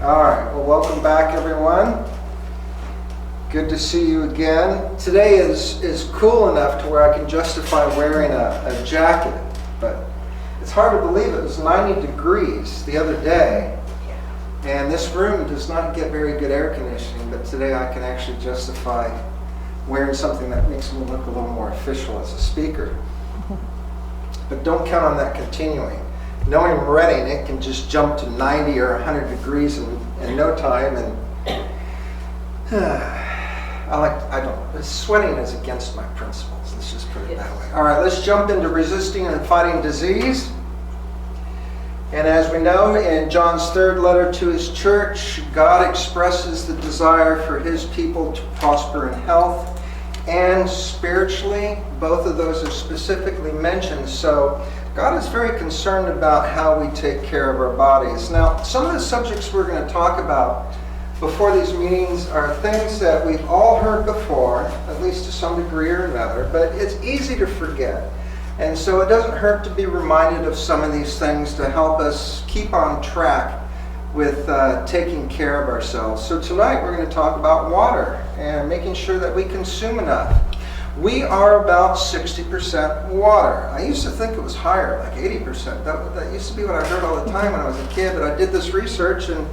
All right, well, welcome back, everyone. Good to see you again. Today is cool enough to where I can justify wearing a jacket, but it's hard to believe it was 90 degrees the other day, and this room does not get very good air conditioning, but today I can actually justify wearing something that makes me look a little more official as a speaker. But don't count on that continuing. Knowing Redding, it can just jump to 90 or 100 degrees in no time, and sweating is against my principles. Let's just put it that way. All right, let's jump into resisting and fighting disease. And as we know, in John's third letter to his church, God expresses the desire for his people to prosper in health and spiritually. Both of those are specifically mentioned. So God is very concerned about how we take care of our bodies. Now, some of the subjects we're going to talk about before these meetings are things that we've all heard before, at least to some degree or another, but it's easy to forget. And so it doesn't hurt to be reminded of some of these things to help us keep on track with taking care of ourselves. So tonight we're going to talk about water and making sure that we consume enough. We are about 60% water. I used to think it was higher, like 80%. That used to be what I heard all the time when I was a kid, but I did this research and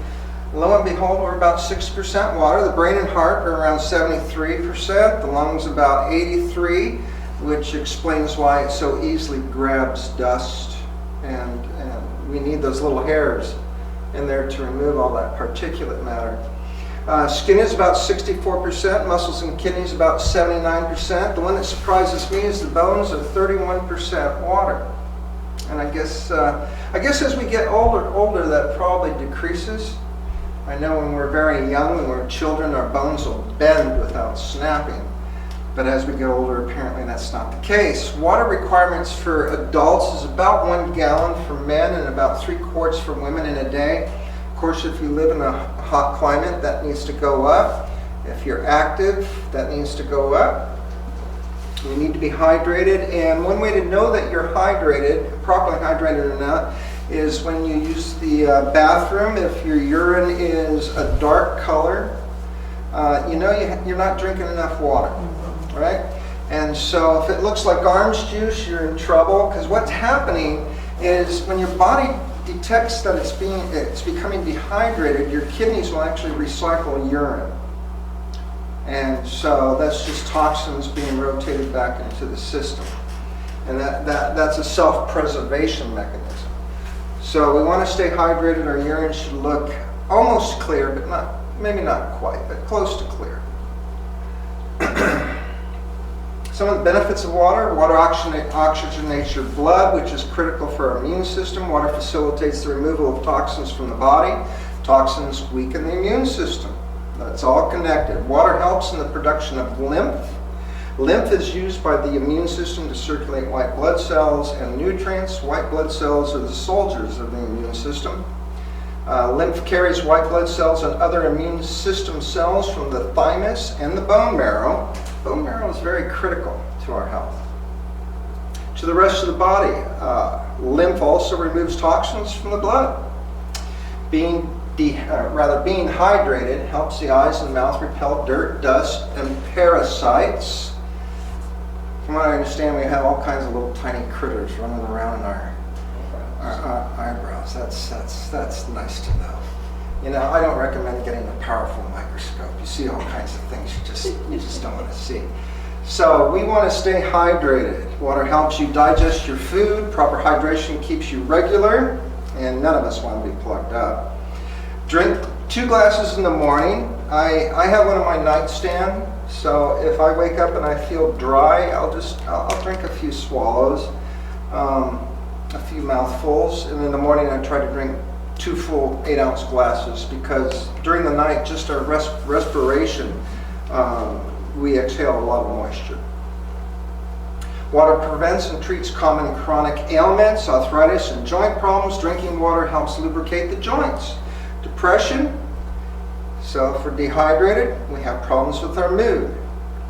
lo and behold, we're about 60% water. The brain and heart are around 73%. The lungs about 83%, which explains why it so easily grabs dust. And we need those little hairs in there to remove all that particulate matter. Skin is about 64%, muscles and kidneys about 79%. The one that surprises me is the bones are 31% water. And I guess as we get older, that probably decreases. I know when we're very young, when we're children, our bones will bend without snapping. But as we get older, apparently that's not the case. Water requirements for adults is about 1 gallon for men and about 3 quarts for women in a day. Of course, if you live in a hot climate, that needs to go up. If you're active, that needs to go up. You need to be hydrated, and one way to know that you're hydrated, properly hydrated or not, is when you use the bathroom. If your urine is a dark color, you know you're not drinking enough water, right? And so if it looks like orange juice, you're in trouble, because what's happening is when your body detects that it's becoming dehydrated, your kidneys will actually recycle urine. And so that's just toxins being rotated back into the system. And that's a self-preservation mechanism. So we want to stay hydrated. Our urine should look almost clear, but maybe not quite, but close to clear. Some of the benefits of water oxygenates your blood, which is critical for our immune system. Water facilitates the removal of toxins from the body. Toxins weaken the immune system. That's all connected. Water helps in the production of lymph. Lymph is used by the immune system to circulate white blood cells and nutrients. White blood cells are the soldiers of the immune system. Lymph carries white blood cells and other immune system cells from the thymus and the bone marrow. Bone marrow is very critical to our health. To the rest of the body, lymph also removes toxins from the blood. Being hydrated helps the eyes and mouth repel dirt, dust, and parasites. From what I understand, we have all kinds of little tiny critters running around in our eyebrows. That's nice to know. You know, I don't recommend getting a powerful microscope. You see all kinds of things you just don't want to see. So we want to stay hydrated. Water helps you digest your food. Proper hydration keeps you regular, and none of us want to be plugged up. Drink 2 glasses in the morning. I have one on my nightstand, so if I wake up and I feel dry, I'll drink a few swallows, a few mouthfuls, and in the morning I try to drink 2 full 8-ounce glasses, because during the night, just our respiration, we exhale a lot of moisture. Water prevents and treats common chronic ailments, arthritis, and joint problems. Drinking water helps lubricate the joints. Depression. So if we're dehydrated, we have problems with our mood.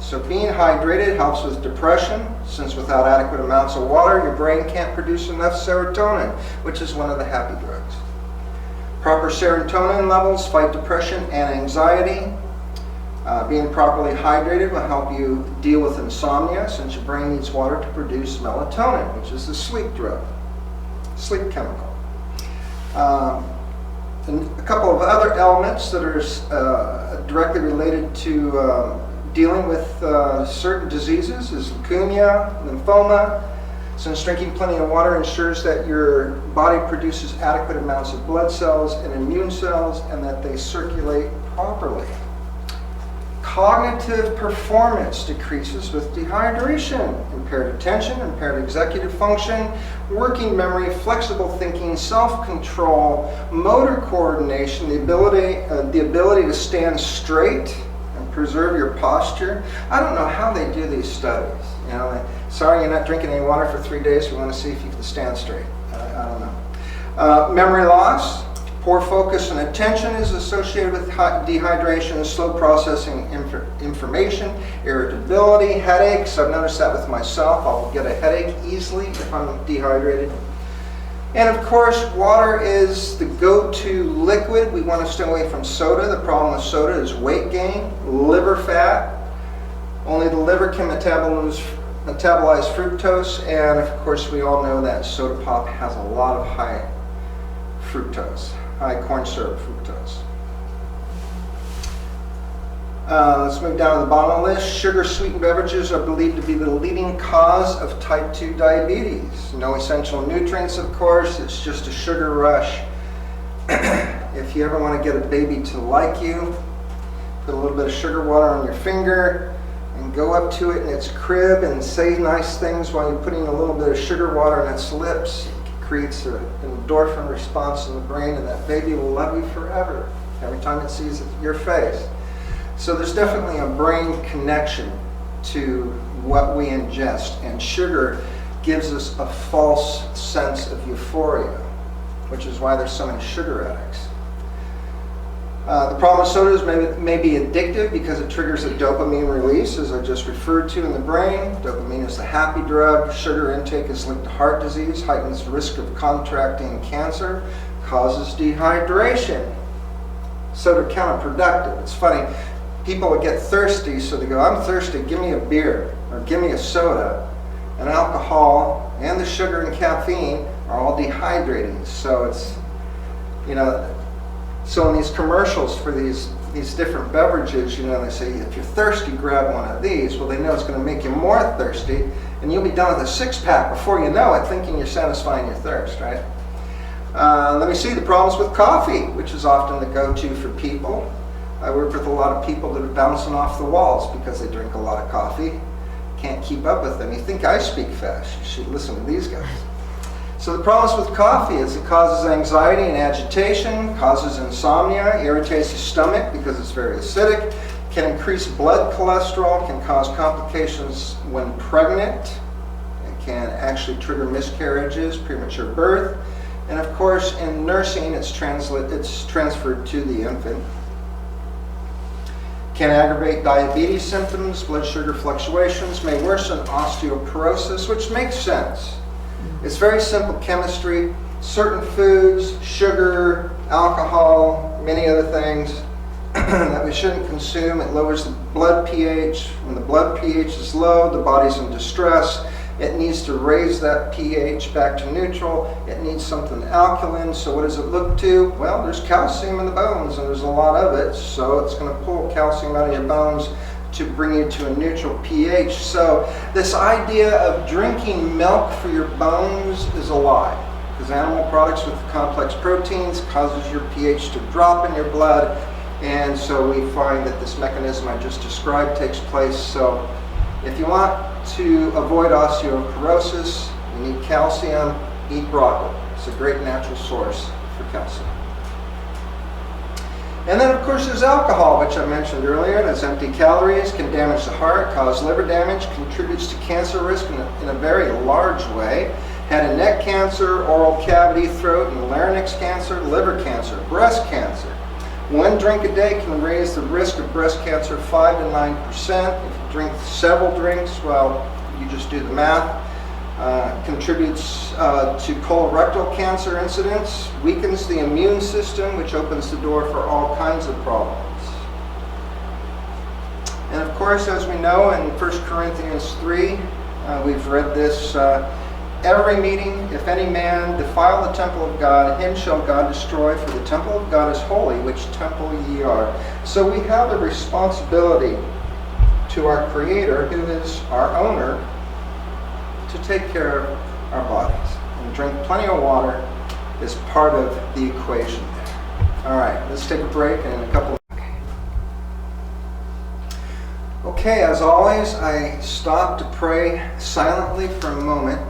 So being hydrated helps with depression, since without adequate amounts of water, your brain can't produce enough serotonin, which is one of the happy drugs. Proper serotonin levels fight depression and anxiety. Being properly hydrated will help you deal with insomnia, since your brain needs water to produce melatonin, which is the sleep drug, sleep chemical. And a couple of other elements that are directly related to dealing with certain diseases is leukemia, lymphoma, since drinking plenty of water ensures that your body produces adequate amounts of blood cells and immune cells and that they circulate properly. Cognitive performance decreases with dehydration. Impaired attention, impaired executive function, working memory, flexible thinking, self-control, motor coordination, the ability to stand straight and preserve your posture. I don't know how they do these studies. You know, sorry you're not drinking any water for 3 days. We want to see if you can stand straight. I don't know. Memory loss. Poor focus and attention is associated with dehydration, slow processing information, irritability, headaches. I've noticed that with myself. I'll get a headache easily if I'm dehydrated. And of course, water is the go-to liquid. We want to stay away from soda. The problem with soda is weight gain, liver fat. Only the liver can metabolize fructose, and of course we all know that soda pop has a lot of high fructose. High corn syrup fructose. Let's move down to the bottom of the list. Sugar-sweetened beverages are believed to be the leading cause of type 2 diabetes. No essential nutrients, of course. It's just a sugar rush. If you ever want to get a baby to like you, put a little bit of sugar water on your finger and go up to it in its crib and say nice things while you're putting a little bit of sugar water on its lips. Creates an endorphin response in the brain, and that baby will love you forever every time it sees your face. So there's definitely a brain connection to what we ingest, and sugar gives us a false sense of euphoria, which is why there's so many sugar addicts. The problem with sodas may be addictive because it triggers a dopamine release, as I just referred to, in the brain. Dopamine is the happy drug. Sugar intake is linked to heart disease, heightens the risk of contracting cancer, causes dehydration. So they're counterproductive. It's funny, people would get thirsty, so they go, I'm thirsty, give me a beer, or give me a soda. And alcohol and the sugar and caffeine are all dehydrating. So it's, you know, so in these commercials for these different beverages, you know, they say, if you're thirsty, grab one of these. Well, they know it's going to make you more thirsty, and you'll be done with a six-pack before you know it, thinking you're satisfying your thirst, right? Let me see the problems with coffee, which is often the go-to for people. I work with a lot of people that are bouncing off the walls because they drink a lot of coffee. Can't keep up with them. You think I speak fast. You should listen to these guys. So the problems with coffee is it causes anxiety and agitation, causes insomnia, irritates the stomach because it's very acidic, can increase blood cholesterol, can cause complications when pregnant, it can actually trigger miscarriages, premature birth, and of course in nursing it's transferred to the infant. Can aggravate diabetes symptoms, blood sugar fluctuations, may worsen osteoporosis, which makes sense. It's very simple chemistry. Certain foods, sugar, alcohol, many other things that we shouldn't consume. It lowers the blood pH. When the blood pH is low, the body's in distress. It needs to raise that pH back to neutral. It needs something alkaline. So what does it look to? Well, there's calcium in the bones, and there's a lot of it. So it's going to pull calcium out of your bones to bring you to a neutral pH. So this idea of drinking milk for your bones is a lie, because animal products with complex proteins causes your pH to drop in your blood, and so we find that this mechanism I just described takes place. So if you want to avoid osteoporosis, you need calcium, eat broccoli. It's a great natural source for calcium. And then, of course, there's alcohol, which I mentioned earlier. That's empty calories, can damage the heart, cause liver damage, contributes to cancer risk in a very large way. Head and neck cancer, oral cavity, throat and larynx cancer, liver cancer, breast cancer. One drink a day can raise the risk of breast cancer 5 to 9%. If you drink several drinks, well, you just do the math. contributes to colorectal cancer incidence, weakens the immune system, which opens the door for all kinds of problems. And of course, as we know in 1 Corinthians 3, we've read this every meeting, if any man defile the temple of God, him shall God destroy, for the temple of God is holy, which temple ye are. So we have a responsibility to our Creator, who is our owner, to take care of our bodies. And drink plenty of water is part of the equation there. All right, let's take a break and in a couple of... Okay, as always, I stop to pray silently for a moment.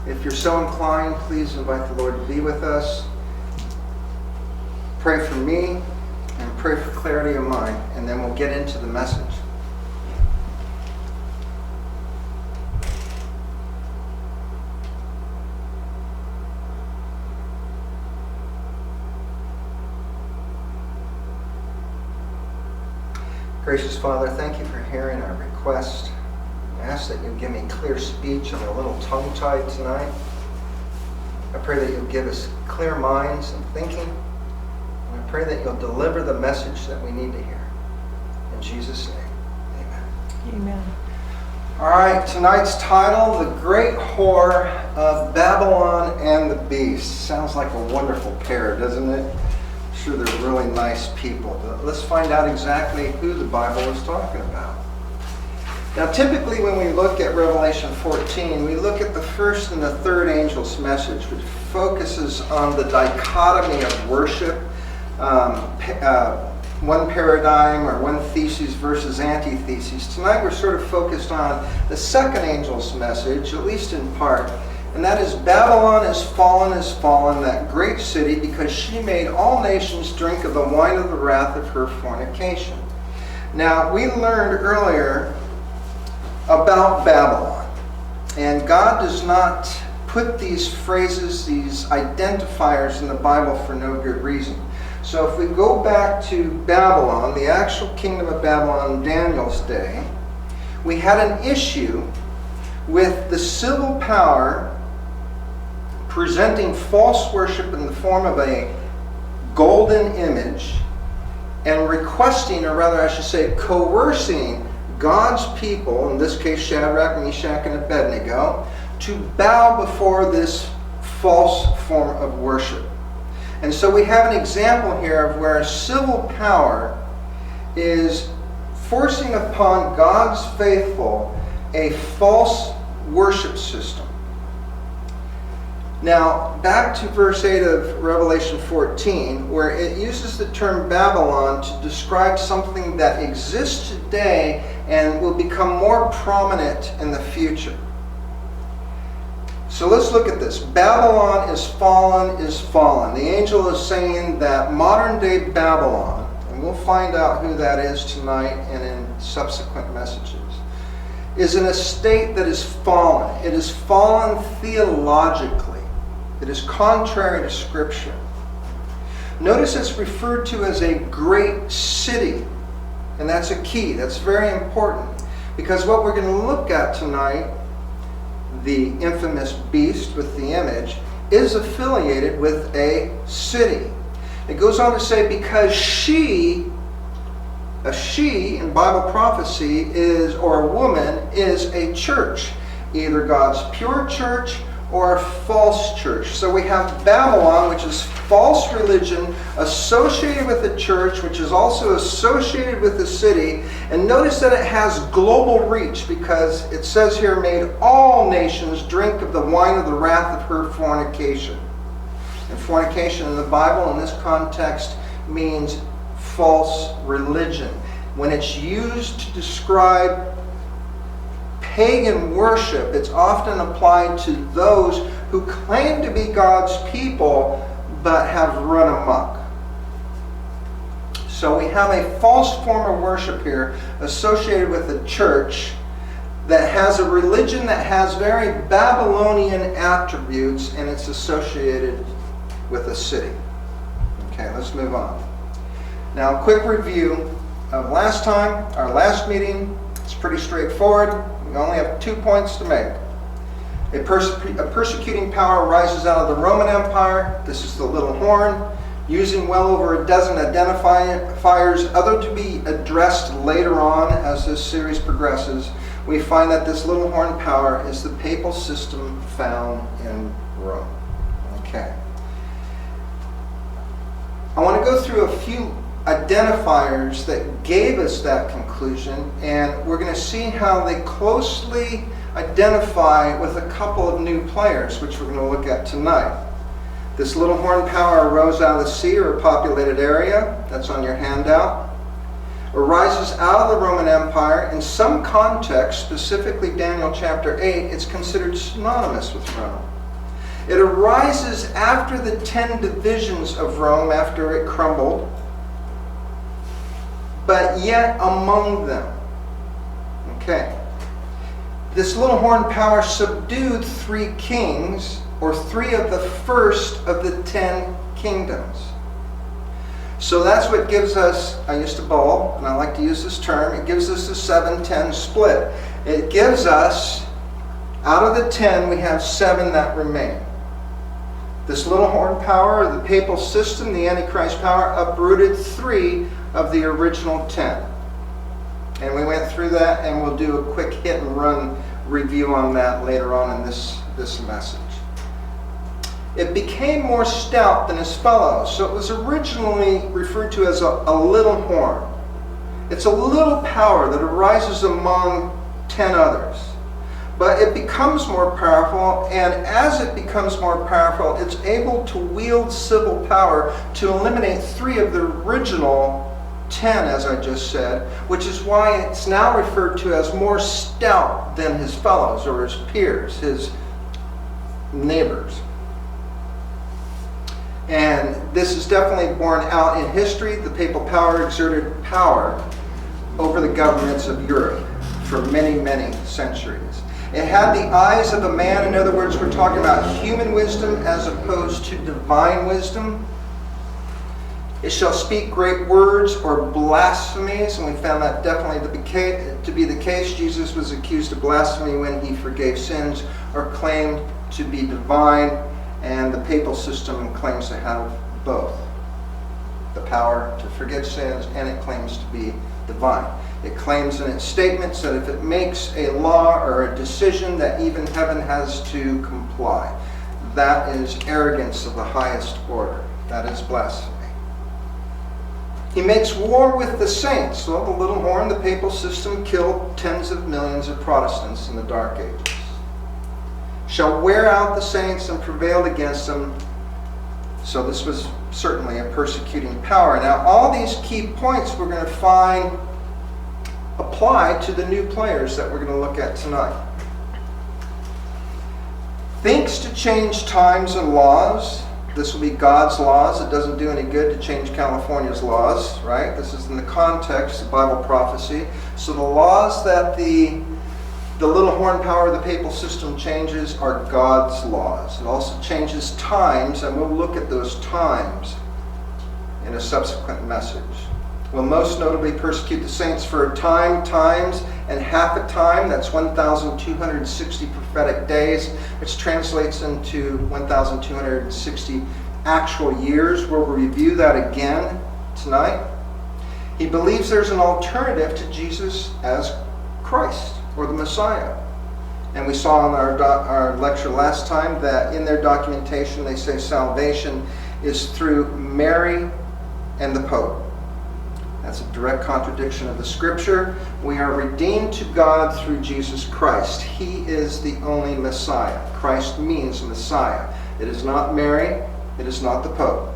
If you're so inclined, please invite the Lord to be with us. Pray for me and pray for clarity of mind, and then we'll get into the message. Gracious Father, thank you for hearing our request. I ask that you give me clear speech. I'm a little tongue-tied tonight. I pray that you'll give us clear minds and thinking. And I pray that you'll deliver the message that we need to hear. In Jesus' name, amen. Amen. All right, tonight's title, The Great Whore of Babylon and the Beast. Sounds like a wonderful pair, doesn't it? I'm sure they're really nice people. But let's find out exactly who the Bible is talking about. Now, typically when we look at Revelation 14, we look at the first and the third angel's message, which focuses on the dichotomy of worship, one paradigm or one thesis versus antithesis. Tonight we're sort of focused on the second angel's message, at least in part, and that is Babylon is fallen, that great city, because she made all nations drink of the wine of the wrath of her fornication. Now, we learned earlier about Babylon, and God does not put these phrases, these identifiers in the Bible for no good reason. So if we go back to Babylon, the actual kingdom of Babylon in Daniel's day, we had an issue with the civil power presenting false worship in the form of a golden image and requesting, or rather I should say coercing, God's people, in this case Shadrach, Meshach, and Abednego, to bow before this false form of worship. And so we have an example here of where a civil power is forcing upon God's faithful a false worship system. Now, back to verse 8 of Revelation 14, where it uses the term Babylon to describe something that exists today and will become more prominent in the future. So let's look at this. Babylon is fallen, is fallen. The angel is saying that modern day Babylon, and we'll find out who that is tonight and in subsequent messages, is in a state that is fallen. It is fallen theologically. It is contrary to Scripture. Notice it's referred to as a great city. And that's a key. That's very important. Because what we're going to look at tonight, the infamous beast with the image, is affiliated with a city. It goes on to say, because she in Bible prophecy is, or a woman, is a church. Either God's pure church or a false church. So we have Babylon, which is false religion, associated with the church, which is also associated with the city. And notice that it has global reach, because it says here, made all nations drink of the wine of the wrath of her fornication. And fornication in the Bible in this context means false religion. When it's used to describe pagan worship, it's often applied to those who claim to be God's people but have run amok. So we have a false form of worship here associated with a church that has a religion that has very Babylonian attributes, and it's associated with a city. Okay, let's move on. Now, a quick review of last time, our last meeting. It's pretty straightforward. We only have 2 points to make. A persecuting power rises out of the Roman Empire. This is the little horn, using well over a dozen identifiers, other to be addressed later on as this series progresses. We find that this little horn power is the papal system found in Rome. Okay. I want to go through a few identifiers that gave us that conclusion, and we're going to see how they closely identify with a couple of new players, which we're going to look at tonight. This little horn power arose out of the sea or a populated area. That's on your handout. Arises out of the Roman Empire. In some contexts, specifically Daniel chapter 8, it's considered synonymous with Rome. It arises after the 10 divisions of Rome, after it crumbled, but yet among them. Okay. This little horn power subdued 3 kings, or 3 of the first of the 10 kingdoms. So that's what gives us, I used to bowl, and I like to use this term, it gives us a 7-10 split. It gives us, out of the 10, we have 7 that remain. This little horn power, the papal system, the Antichrist power, uprooted 3 of the original 10. And we went through that, and we'll do a quick hit and run review on that later on in this message. It became more stout than his fellows, so it was originally referred to as a little horn. It's a little power that arises among 10 others. But it becomes more powerful, and as it becomes more powerful, it's able to wield civil power to eliminate 3 of the original 10, as I just said, which is why it's now referred to as more stout than his fellows, or his peers, his neighbors. And this is definitely borne out in history. The papal power exerted power over the governments of Europe for many, many centuries. It had the eyes of a man. In other words, we're talking about human wisdom as opposed to divine wisdom. It shall speak great words or blasphemies, and we found that definitely to be the case. Jesus was accused of blasphemy when he forgave sins or claimed to be divine, and the papal system claims to have both. The power to forgive sins, and it claims to be divine. It claims in its statements that if it makes a law or a decision that even heaven has to comply. That is arrogance of the highest order. That is blasphemy. He makes war with the saints. Well, the little horn, the papal system, killed tens of millions of Protestants in the Dark Ages. Shall wear out the saints and prevailed against them. So this was certainly a persecuting power. Now, all these key points we're going to find apply to the new players that we're going to look at tonight. Thinks to change times and laws. This will be God's laws. It doesn't do any good to change California's laws, right? This is in the context of Bible prophecy. So the laws that the little horn power of the papal system changes are God's laws. It also changes times, and we'll look at those times in a subsequent message. Will most notably persecute the saints for a time, times, and half a time. That's 1,260 prophetic days, which translates into 1,260 actual years. We'll review that again tonight. He believes there's an alternative to Jesus as Christ, or the Messiah. And we saw in our lecture last time that in their documentation they say salvation is through Mary and the Pope. That's a direct contradiction of the Scripture. We are redeemed to God through Jesus Christ. He is the only Messiah. Christ means Messiah. It is not Mary. It is not the Pope.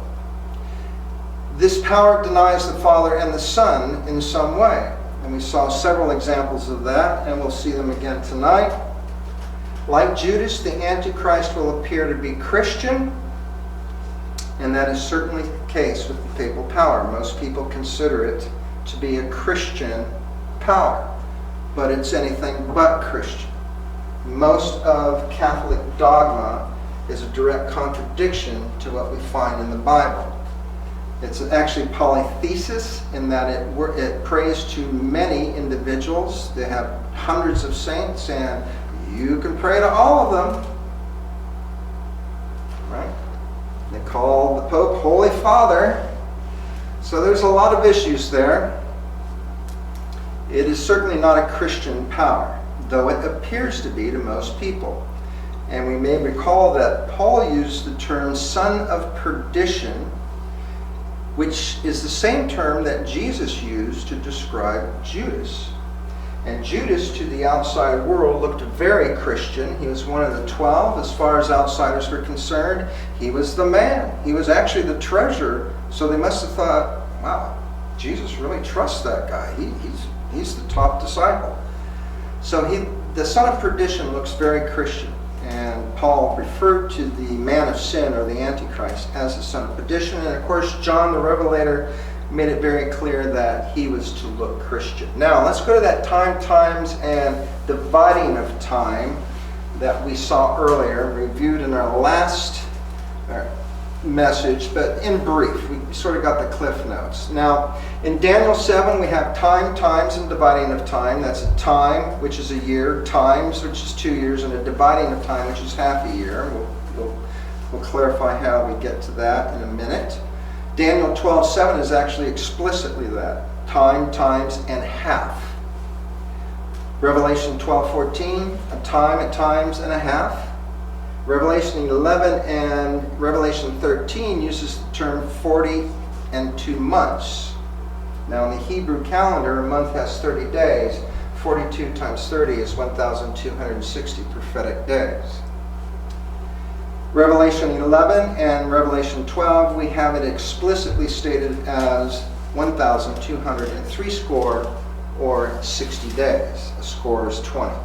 This power denies the Father and the Son in some way. And we saw several examples of that, and we'll see them again tonight. Like Judas, the Antichrist will appear to be Christian, and that is certainly the case with the papal power. Most people consider it to be a Christian power, but it's anything but Christian. Most of Catholic dogma is a direct contradiction to what we find in the Bible. It's actually polythesis in that it prays to many individuals. They have hundreds of saints, and You can pray to all of them. Right? They call the Pope Holy Father. So there's a lot of issues there. It is certainly not a Christian power, though it appears to be to most people. And we may recall that Paul used the term son of perdition, which is the same term that Jesus used to describe Judas. And Judas, to the outside world, looked very Christian. He was one of the 12 as far as outsiders were concerned. He was the man. He was actually the treasurer. So they must have thought, wow, Jesus really trusts that guy. He's the top disciple. So the son of perdition looks very Christian. And Paul referred to the man of sin, or the Antichrist, as the son of perdition. And of course, John the Revelator made it very clear that he was to look Christian. Now, let's go to that time, times, and dividing of time that we saw earlier, reviewed in our last message, but in brief, we sort of got the cliff notes. Now, in Daniel 7, we have time, times, and dividing of time. That's a time, which is a year, times, which is 2 years, and a dividing of time, which is half a year. We'll clarify how we get to that in a minute. Daniel 12:7 is actually explicitly that. Time, times, and half. Revelation 12:14, a time, at times, and a half. Revelation 11 and Revelation 13 uses the term 40 and 2 months. Now in the Hebrew calendar, a month has 30 days. 42 times 30 is 1,260 prophetic days. Revelation 11 and Revelation 12, we have it explicitly stated as 1,203 score, or 60 days. A score is 20.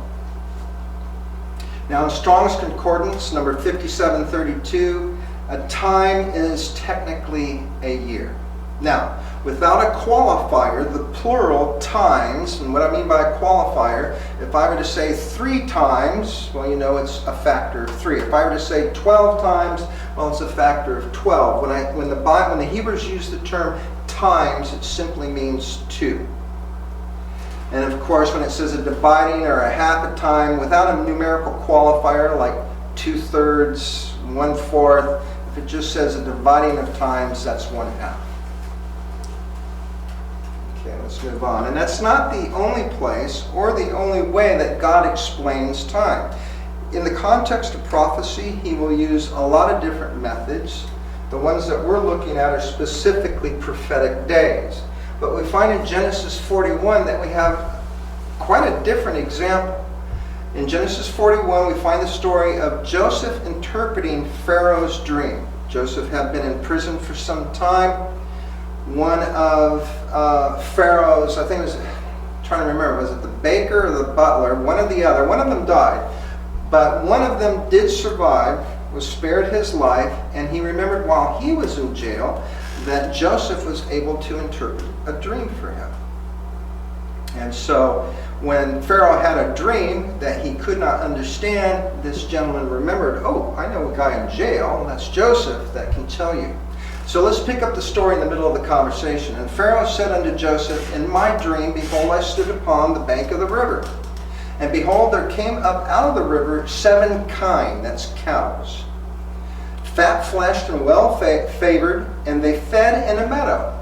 Now in Strong's Concordance, number 5732, a time is technically a year. Now, without a qualifier, the plural times, and what I mean by a qualifier, if I were to say 3 times, well, you know it's a factor of 3. If I were to say 12 times, well, it's a factor of 12. When the Hebrews use the term times, it simply means 2. And of course, when it says a dividing or a half a time, without a numerical qualifier like 2/3, 1/4, if it just says a dividing of times, that's 1/2. Okay, let's move on. And that's not the only place or the only way that God explains time. In the context of prophecy, he will use a lot of different methods. The ones that we're looking at are specifically prophetic days. But we find in Genesis 41 that we have quite a different example. In Genesis 41, we find the story of Joseph interpreting Pharaoh's dream. Joseph had been in prison for some time. One of Pharaoh's, I think it was, I'm trying to remember, was it the baker or the butler? One or the other. One of them died. But one of them did survive, was spared his life, and he remembered while he was in jail that Joseph was able to interpret a dream for him. And so when Pharaoh had a dream that he could not understand, this gentleman remembered, oh, I know a guy in jail, and that's Joseph, that can tell you. So let's pick up the story in the middle of the conversation. And Pharaoh said unto Joseph, in my dream, behold, I stood upon the bank of the river. And behold, there came up out of the river 7 kine, that's cows, fat-fleshed and well-favored, and they fed in a meadow.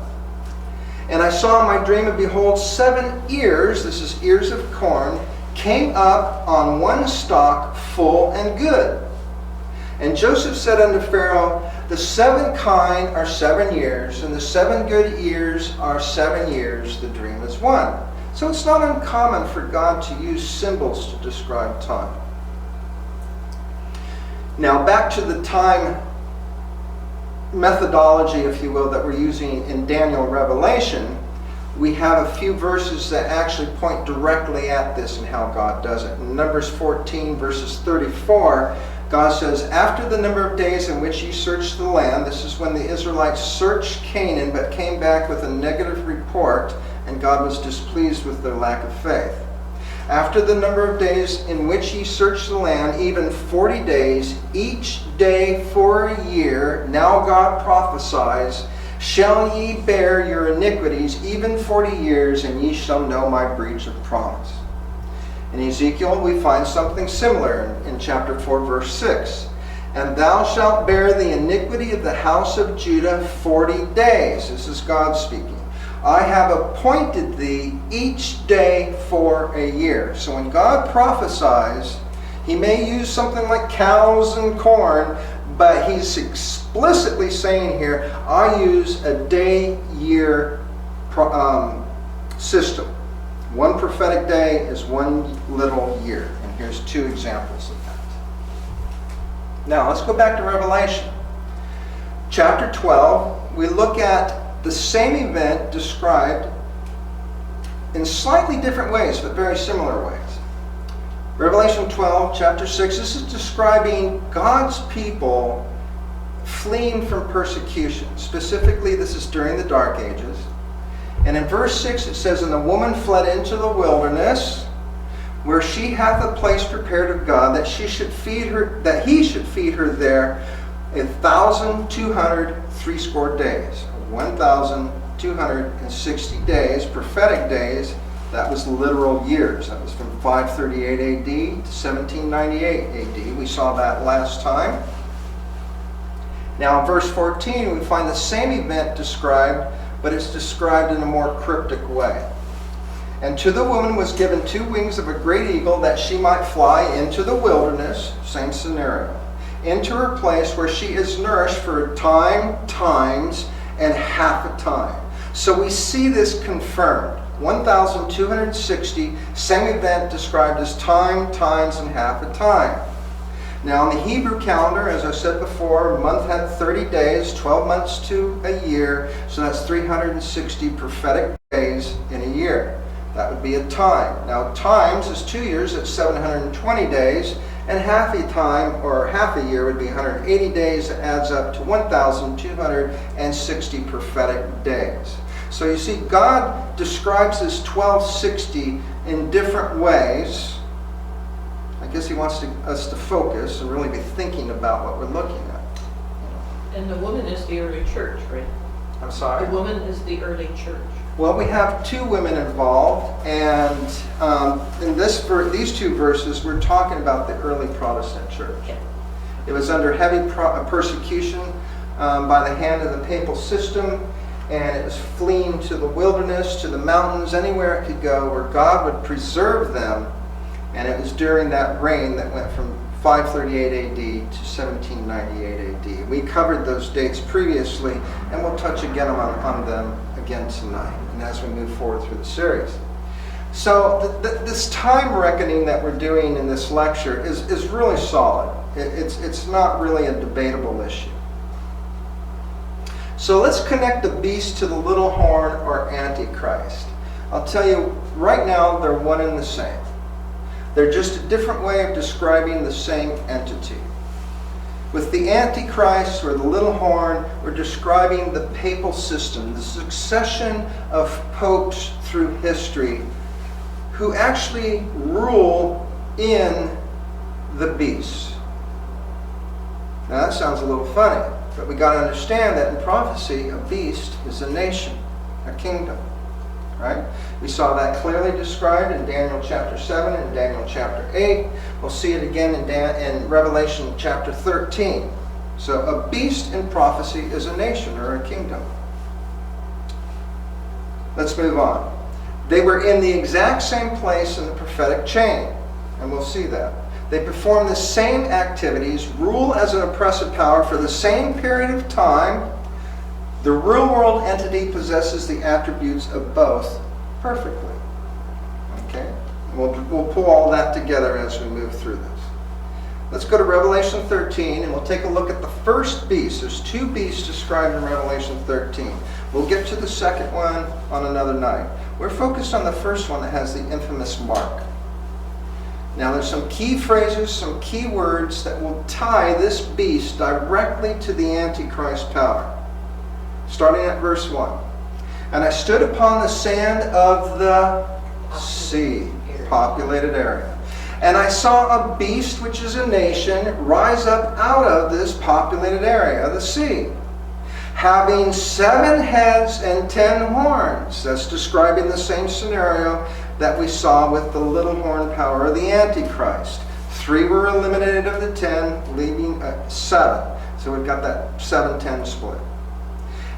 And I saw in my dream, and behold, 7 ears, this is ears of corn, came up on one stalk, full and good. And Joseph said unto Pharaoh, the 7 kine are 7 years, and the 7 good ears are 7 years. The dream is one. So it's not uncommon for God to use symbols to describe time. Now back to the time methodology, if you will, that we're using in Daniel Revelation. We have a few verses that actually point directly at this and how God does it. In Numbers 14, verses 34, God says, after the number of days in which ye searched the land, this is when the Israelites searched Canaan but came back with a negative report, and God was displeased with their lack of faith. After the number of days in which ye searched the land, even 40 days, each day for a year, now God prophesies, shall ye bear your iniquities even 40 years, and ye shall know my breach of promise. In Ezekiel, we find something similar in chapter 4, verse 6. And thou shalt bear the iniquity of the house of Judah 40 days. This is God speaking. I have appointed thee each day for a year. So when God prophesies, he may use something like cows and corn, but he's explicitly saying here, I use a day-year system. One prophetic day is one little year. And here's two examples of that. Now, let's go back to Revelation. Chapter 12, we look at the same event described in slightly different ways, but very similar ways. Revelation 12, chapter 6, this is describing God's people fleeing from persecution. Specifically, this is during the Dark Ages. And in verse 6 it says, And the woman fled into the wilderness, where she hath a place prepared of God, that he should feed her there 1,260 days. 1,260 days, prophetic days. That was literal years. That was from 538 AD to 1798 AD. We saw that last time. Now in verse 14 we find the same event described, but it's described in a more cryptic way. And to the woman was given 2 wings of a great eagle, that she might fly into the wilderness, same scenario, into her place where she is nourished for a time, times, and half a time. So we see this confirmed. 1,260, same event described as time, times, and half a time. Now in the Hebrew calendar, as I said before, a month had 30 days, 12 months to a year, so that's 360 prophetic days in a year. That would be a time. Now times is 2 years, that's 720 days, and half a time, or half a year, would be 180 days. That adds up to 1,260 prophetic days. So you see, God describes this 1260 in different ways. I guess he wants us to focus and really be thinking about what we're looking at. And the woman is the early church, right? I'm sorry? The woman is the early church. Well, we have 2 women involved, and in these 2 verses, we're talking about the early Protestant church. Yeah. It was under heavy persecution by the hand of the papal system, and it was fleeing to the wilderness, to the mountains, anywhere it could go where God would preserve them. And it was during that reign that went from 538 AD to 1798 AD. We covered those dates previously, and we'll touch again on them again tonight, and as we move forward through the series. So this time reckoning that we're doing in this lecture is really solid. It's not really a debatable issue. So let's connect the beast to the little horn, or Antichrist. I'll tell you, right now they're one and the same. They're just a different way of describing the same entity. With the Antichrist, or the little horn, we're describing the papal system, the succession of popes through history who actually rule in the beast. Now that sounds a little funny, but we got to understand that in prophecy, a beast is a nation, a kingdom. Right? We saw that clearly described in Daniel chapter 7 and Daniel chapter 8. We'll see it again in Revelation chapter 13. So a beast in prophecy is a nation, or a kingdom. Let's move on. They were in the exact same place in the prophetic chain, and we'll see that. They perform the same activities, rule as an oppressive power for the same period of time. The real world entity possesses the attributes of both perfectly. Okay? We'll pull all that together as we move through this. Let's go to Revelation 13, and we'll take a look at the first beast. There's 2 beasts described in Revelation 13. We'll get to the second one on another night. We're focused on the first one that has the infamous mark. Now there's some key phrases, some key words that will tie this beast directly to the Antichrist power. Starting at verse 1. And I stood upon the sand of the sea, populated area. And I saw a beast, which is a nation, rise up out of this populated area, the sea, having 7 heads and 10 horns. That's describing the same scenario that we saw with the little horn power of the Antichrist. 3 were eliminated of the 10, leaving 7. So we've got that 7-10 split.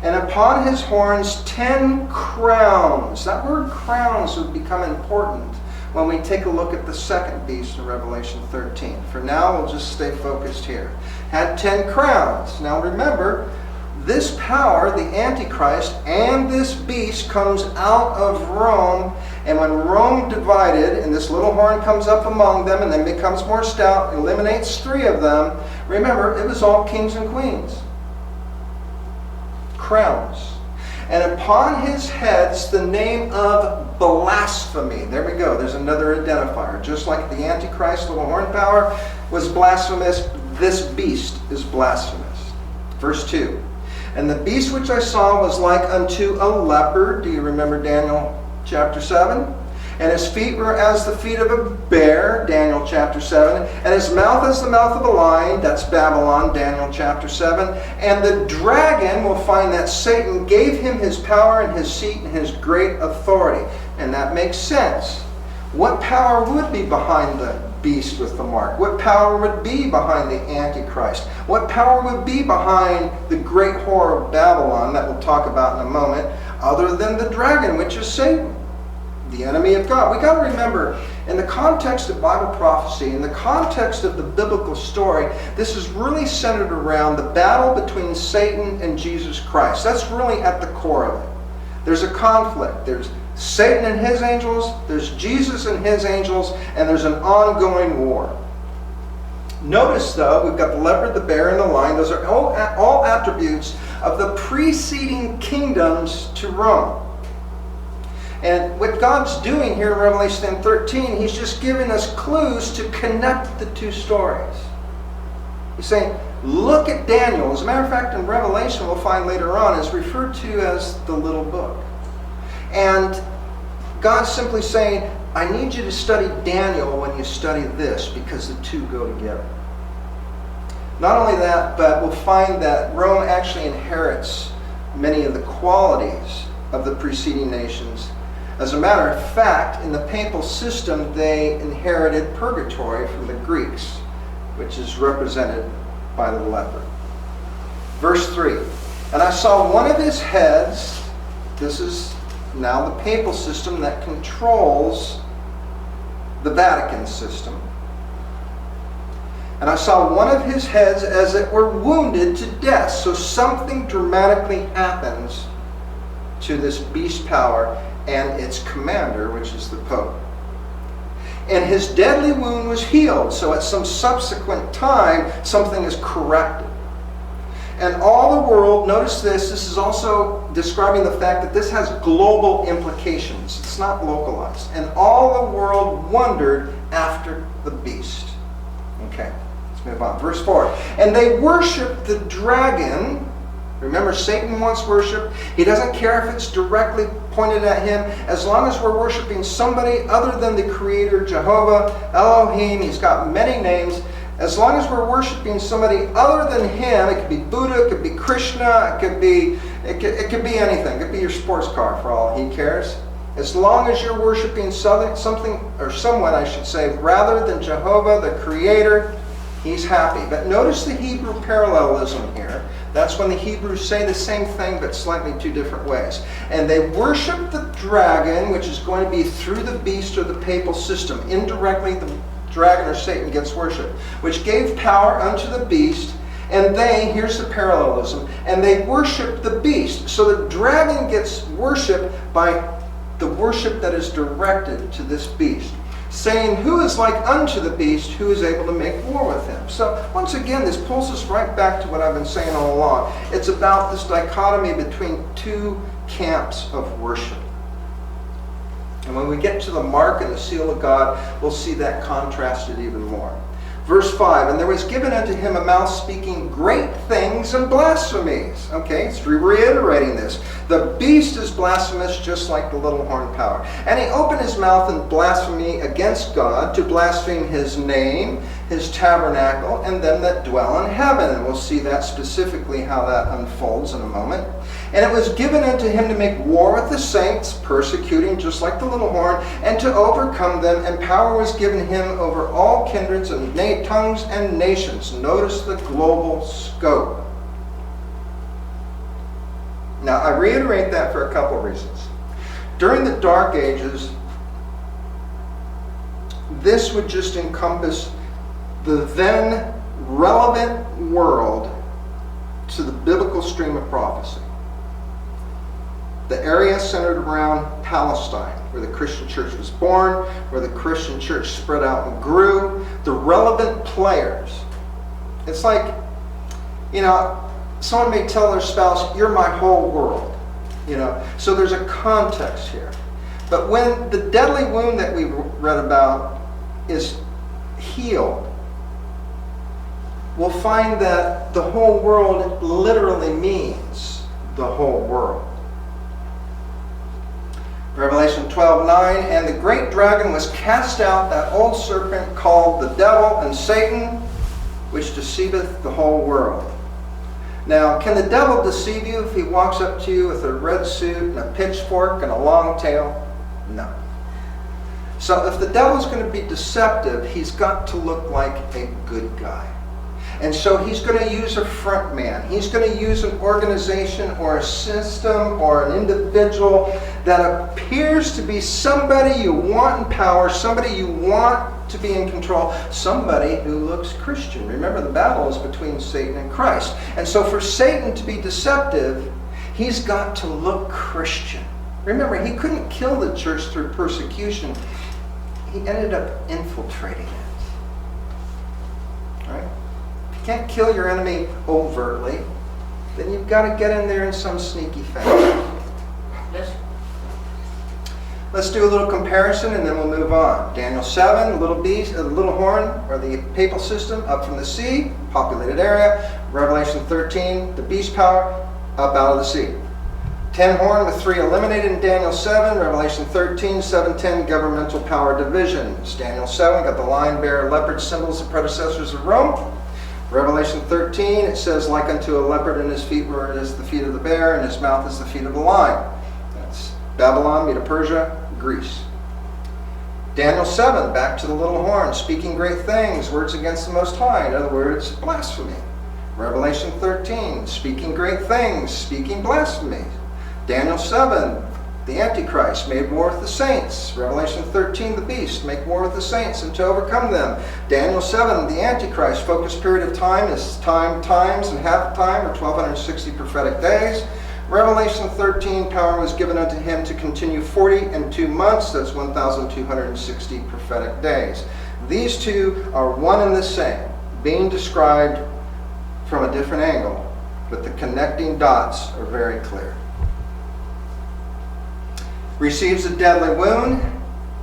And upon his horns 10 crowns. That word crowns would become important when we take a look at the second beast in Revelation 13. For now, we'll just stay focused here. Had 10 crowns. Now remember, this power, the Antichrist, and this beast comes out of Rome. And when Rome divided, and this little horn comes up among them and then becomes more stout, eliminates 3 of them, remember, it was all kings and queens. Crowns. And upon his heads the name of blasphemy. There we go. There's another identifier. Just like the Antichrist, little horn power, was blasphemous, this beast is blasphemous. Verse 2. And the beast which I saw was like unto a leopard. Do you remember Daniel chapter 7? And his feet were as the feet of a bear, Daniel chapter 7. And his mouth as the mouth of a lion, that's Babylon, Daniel chapter 7. And the dragon, we'll find that Satan gave him his power and his seat and his great authority. And that makes sense. What power would be behind the beast with the mark? What power would be behind the Antichrist? What power would be behind the great whore of Babylon that we'll talk about in a moment, other than the dragon, which is Satan, the enemy of God? We got to remember, in the context of Bible prophecy, in the context of the biblical story, this is really centered around the battle between Satan and Jesus Christ. That's really at the core of it. There's a conflict. There's Satan and his angels, there's Jesus and his angels, and there's an ongoing war. Notice, though, we've got the leopard, the bear, and the lion. Those are all attributes of the preceding kingdoms to Rome. And what God's doing here in Revelation 13, he's just giving us clues to connect the 2 stories. He's saying, look at Daniel. As a matter of fact, in Revelation, we'll find later on, is referred to as the little book. And God's simply saying, I need you to study Daniel when you study this, because the 2 go together. Not only that, but we'll find that Rome actually inherits many of the qualities of the preceding nations. As a matter of fact, in the papal system, they inherited purgatory from the Greeks, which is represented by the leopard. Verse 3, and I saw one of his heads. This is now the papal system that controls the Vatican system. And I saw one of his heads as it were wounded to death. So something dramatically happens to this beast power and its commander, which is the Pope. And his deadly wound was healed. So at some subsequent time, something is corrected. And all the world, notice this is also describing the fact that this has global implications. It's not localized. And all the world wondered after the beast. Okay, let's move on. Verse 4. And they worshiped the dragon. Remember, Satan wants worship. He doesn't care if it's directly pointed at him. As long as we're worshiping somebody other than the Creator, Jehovah, Elohim, he's got many names. As long as we're worshiping somebody other than him, it could be Buddha, it could be Krishna, it could be anything. It could be your sports car for all he cares. As long as you're worshiping something or someone, I should say, rather than Jehovah, the Creator, he's happy. But notice the Hebrew parallelism here. That's when the Hebrews say the same thing, but slightly 2 different ways. And they worship the dragon, which is going to be through the beast or the papal system. Indirectly, the dragon or Satan gets worshipped, which gave power unto the beast. And they, here's the parallelism, and they worship the beast. So the dragon gets worshipped by the worship that is directed to this beast, saying, who is like unto the beast, who is able to make war with him? So once again, this pulls us right back to what I've been saying all along. It's about this dichotomy between 2 camps of worship. And when we get to the mark and the seal of God, we'll see that contrasted even more. Verse 5, and there was given unto him a mouth speaking great things and blasphemies. Okay, it's reiterating this. The beast is blasphemous just like the little horn power. And he opened his mouth in blasphemy against God, to blaspheme his name, his tabernacle, and them that dwell in heaven. And we'll see that specifically how that unfolds in a moment. And it was given unto him to make war with the saints, persecuting just like the little horn, and to overcome them. And power was given him over all kindreds and tongues and nations. Notice the global scope. Now, I reiterate that for a couple reasons. During the Dark Ages, this would just encompass the then relevant world to the biblical stream of prophecy. The area centered around Palestine, where the Christian church was born, where the Christian church spread out and grew, the relevant players. It's like, someone may tell their spouse, "You're my whole world." So there's a context here. But when the deadly wound that we read about is healed, we'll find that the whole world literally means the whole world. Revelation 12:9, and the great dragon was cast out, that old serpent called the devil and Satan, which deceiveth the whole world. Now, can the devil deceive you if he walks up to you with a red suit and a pitchfork and a long tail? No. So if the devil's going to be deceptive, he's got to look like a good guy. And so he's going to use a front man. He's going to use an organization or a system or an individual that appears to be somebody you want in power, somebody you want to be in control, somebody who looks Christian. Remember, the battle is between Satan and Christ. And so for Satan to be deceptive, he's got to look Christian. Remember, he couldn't kill the church through persecution. He ended up infiltrating it. Right? Can't kill your enemy overtly, then you've got to get in there in some sneaky fashion. Yes. Let's do a little comparison and then we'll move on. Daniel 7, the little beast, the little horn, or the papal system, up from the sea, populated area. Revelation 13, the beast power, up out of the sea. 10 horn with 3 eliminated in Daniel 7. Revelation 13, 7-10, governmental power divisions. Daniel 7 got the lion, bear, leopard symbols, the predecessors of Rome. Revelation 13, it says, like unto a leopard, in his feet where it is the feet of the bear, and his mouth is the feet of the lion. That's Babylon, Medo-Persia, Greece. Daniel 7, back to the little horn, speaking great things, words against the Most High. In other words, blasphemy. Revelation 13, speaking great things, speaking blasphemy. Daniel 7, the Antichrist made war with the saints. Revelation 13, the beast, make war with the saints and to overcome them. Daniel 7, the Antichrist, focused period of time is times, and half time, or 1260 prophetic days. Revelation 13, power was given unto him to continue 40 and 2 months. That's 1260 prophetic days. These two are one and the same, being described from a different angle, but the connecting dots are very clear. Receives a deadly wound.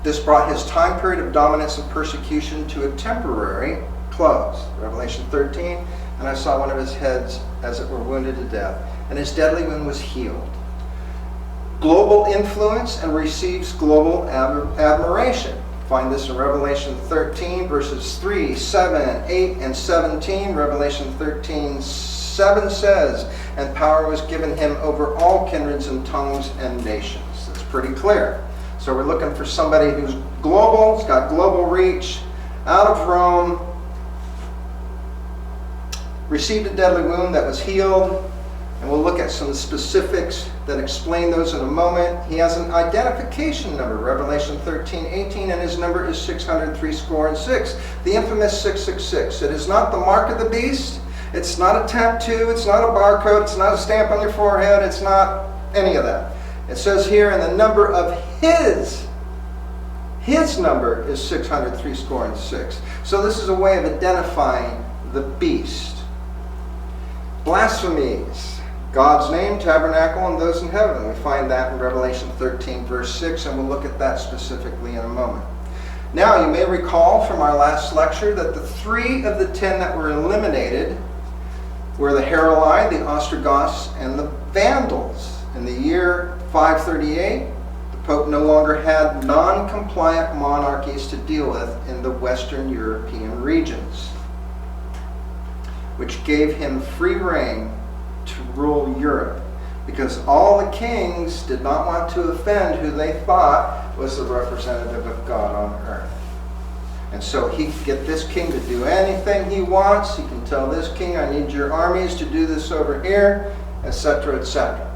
This brought his time period of dominance and persecution to a temporary close. Revelation 13, and I saw one of his heads as it were wounded to death, and his deadly wound was healed. Global influence and receives global admiration. Find this in Revelation 13, verses 3, 7, 8, and 17. Revelation 13, 7 says, and power was given him over all kindreds and tongues and nations. Pretty clear. So we're looking for somebody who's global, has got global reach, out of Rome, received a deadly wound that was healed, and we'll look at some specifics that explain those in a moment. He has an identification number, Revelation 13:18, and his number is 603, the infamous 666. It is not the mark of the beast, it's not a tattoo, it's not a barcode, it's not a stamp on your forehead, it's not any of that. It says here, and the number of his number is 603. So this is a way of identifying the beast. Blasphemies. God's name, tabernacle, and those in heaven. We find that in Revelation 13, verse 6, and we'll look at that specifically in a moment. Now, you may recall from our last lecture that the 3 of the 10 that were eliminated were the Heruli, the Ostrogoths, and the Vandals. In the year 538, the Pope no longer had non-compliant monarchies to deal with in the Western European regions, which gave him free rein to rule Europe, because all the kings did not want to offend who they thought was the representative of God on earth. And so he could get this king to do anything he wants. He can tell this king, I need your armies to do this over here, etc., etc.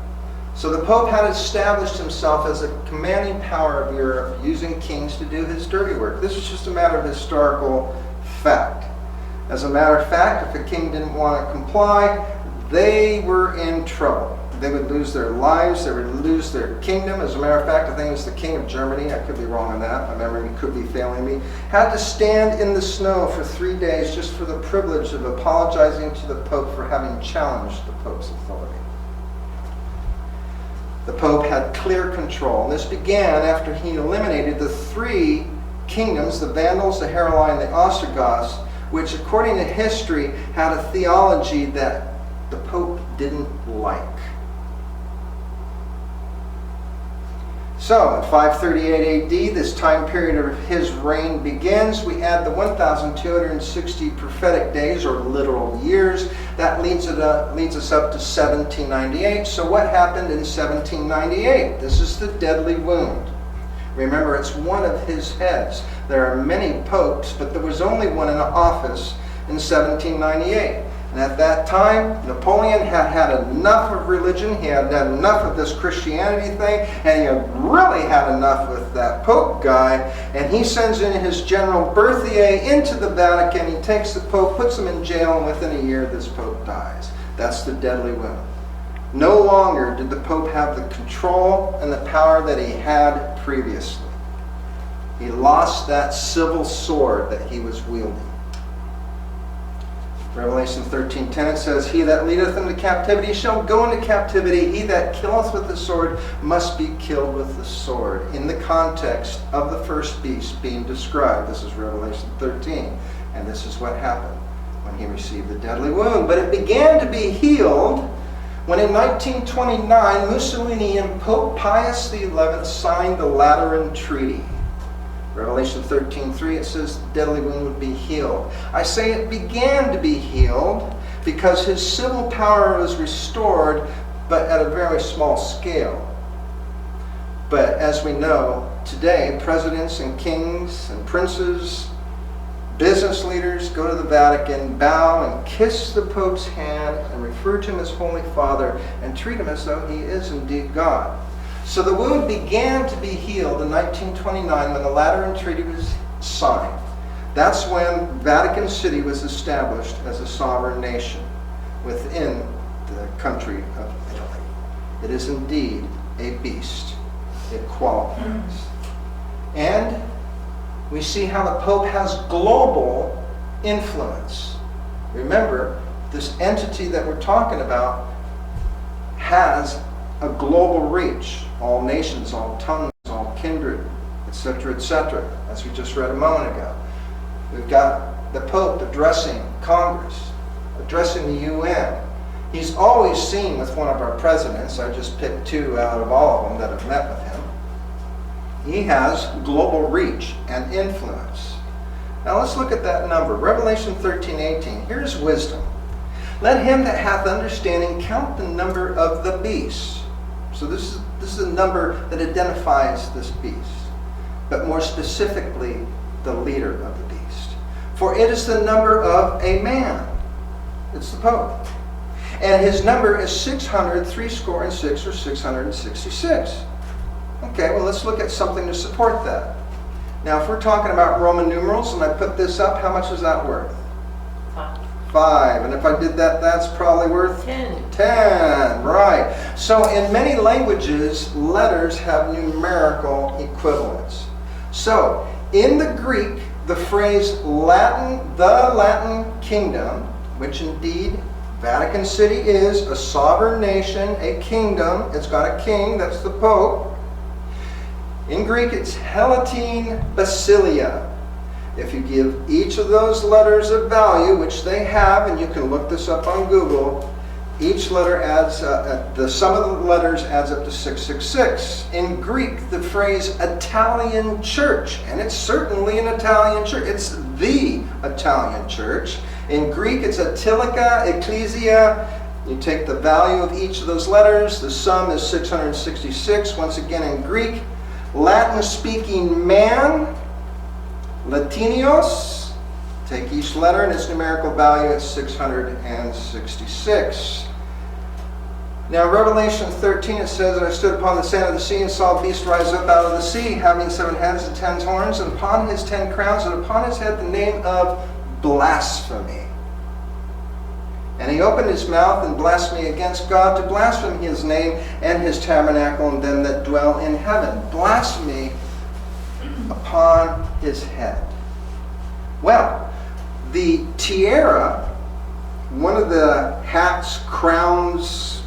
So the Pope had established himself as a commanding power of Europe, using kings to do his dirty work. This is just a matter of historical fact. As a matter of fact, if a king didn't want to comply, they were in trouble. They would lose their lives, they would lose their kingdom. As a matter of fact, I think it was the king of Germany, I could be wrong on that, my memory could be failing me, had to stand in the snow for 3 days just for the privilege of apologizing to the Pope for having challenged the Pope's authority. The Pope had clear control, and this began after he eliminated the 3 kingdoms, the Vandals, the Heruli, and the Ostrogoths, which according to history had a theology that the Pope didn't like. So, in 538 AD, this time period of his reign begins. We add the 1,260 prophetic days, or literal years. That leads us up to 1798. So what happened in 1798? This is the deadly wound. Remember, it's one of his heads. There are many popes, but there was only one in office in 1798. And at that time, Napoleon had had enough of religion, he had had enough of this Christianity thing, and he had really had enough with that Pope guy, and he sends in his General Berthier into the Vatican. He takes the Pope, puts him in jail, and within a year this Pope dies. That's the deadly wound. No longer did the Pope have the control and the power that he had previously. He lost that civil sword that he was wielding. Revelation 13:10, it says, He that leadeth into captivity shall go into captivity. He that killeth with the sword must be killed with the sword. In the context of the first beast being described, this is Revelation 13, and this is what happened when he received the deadly wound. But it began to be healed when in 1929 Mussolini and Pope Pius XI signed the Lateran Treaty. Revelation 13:3, it says the deadly wound would be healed. I say it began to be healed because his civil power was restored, but at a very small scale. But as we know, today, presidents and kings and princes, business leaders go to the Vatican, bow and kiss the Pope's hand and refer to him as Holy Father and treat him as though he is indeed God. So the wound began to be healed in 1929 when the Lateran Treaty was signed. That's when Vatican City was established as a sovereign nation within the country of Italy. It is indeed a beast. It qualifies. And we see how the Pope has global influence. Remember, this entity that we're talking about has a global reach. All nations, all tongues, all kindred, etc., etc., as we just read a moment ago. We've got the Pope addressing Congress, addressing the UN. He's always seen with one of our presidents. I just picked 2 out of all of them that have met with him. He has global reach and influence. Now let's look at that number. Revelation 13:18. Here's wisdom. Let him that hath understanding count the number of the beast. So this is a number that identifies this beast, but more specifically, the leader of the beast. For it is the number of a man. It's the Pope. And his number is 666 or 666. Okay, well let's look at something to support that. Now if we're talking about Roman numerals and I put this up, how much is that worth? 5. And if I did that, that's probably worth 10. 10, right. So in many languages, letters have numerical equivalents. So in the Greek, the phrase Latin, the Latin kingdom, which indeed Vatican City is a sovereign nation, a kingdom, it's got a king, that's the Pope. In Greek, it's Hellatine Basilia. If you give each of those letters a value, which they have, and you can look this up on Google, each letter adds, the sum of the letters adds up to 666. In Greek, the phrase Italian church, and it's certainly an Italian church, it's the Italian church. In Greek, it's Atilica, Ecclesia. You take the value of each of those letters, the sum is 666, once again in Greek. Latin-speaking man, Latinios, take each letter and its numerical value at 666. Now, Revelation 13, it says, "And I stood upon the sand of the sea and saw a beast rise up out of the sea, having 7 heads and 10 horns, and upon his 10 crowns, and upon his head the name of blasphemy. And he opened his mouth and blasphemy against God, to blaspheme his name and his tabernacle and them that dwell in heaven." Blasphemy upon his head. Well, the tiara, one of the hats, crowns,